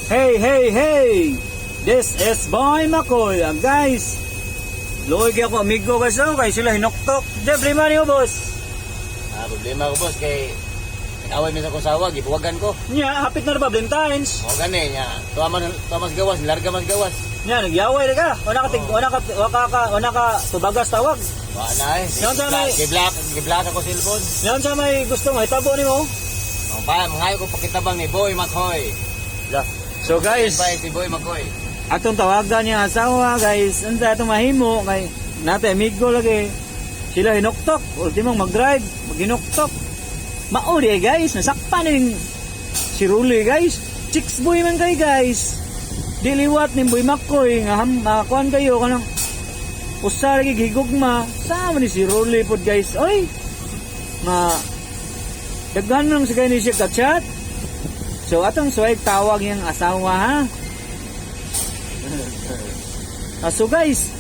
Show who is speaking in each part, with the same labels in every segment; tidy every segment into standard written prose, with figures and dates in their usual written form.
Speaker 1: Hey, hey, hey! This is Boy Makoy. Guys, luoy kaya ako amigo guys. Kaya sila hinoktok. Diyan, problema niyo, boss.
Speaker 2: Problema ko boss kay away mi sa kusawa, gibuwagan ko.
Speaker 1: Nya, hapit na ba Valentine's?
Speaker 2: O gani nya. Tuwa mas gawas, larga mas gawas.
Speaker 1: Nya, nagyaway na ka. Una ka tubagas tawag.
Speaker 2: Wa na eh.
Speaker 1: Yan sa may-
Speaker 2: Giblock ako cellphone.
Speaker 1: Yan sa may gusto mo, itabo ni mo.
Speaker 2: Ang pa, mangayo ko pakitabang ni Boy Makoy.
Speaker 1: So guys,
Speaker 2: Bye si Boy Makoy.
Speaker 1: atong tawagan niya asawa guys. Unsa atong mahimo kay nate amigo lagi. Sila hinoktok, ultimong mag-drive, maghinoktok. Mauli guys, nasakpan ning si Ruli guys. Chicks boy man kay guys. Diliwat ni Boy Makoy nga kuan kayo kanang usa lagi gigugma. Sama ni si Ruli pod guys. Oy. Nga daghan nang sigay ni siya ka-chat. So atong suway tawag yung asawa ha. So guys,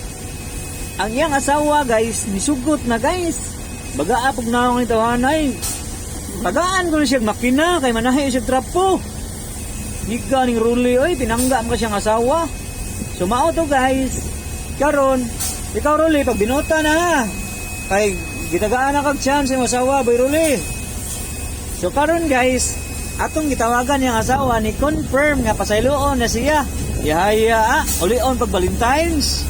Speaker 1: ang iyang asawa guys, nisugot na guys. Baga apog na akong itawanay. Tagaan ko na siya makina, kay manahe siya trapo. Higa ning Ruli, oy, pinangga mo ka siyang asawa. So mao to guys. Karon, ikaw Ruli, pag binota na ha. Kay gitagaan na kag chance yung asawa, boy Ruli. So karon guys, atong gitawagan yung asawa ni confirm nga pasayloon na siya. Yahaya, ulion pag Valentine's.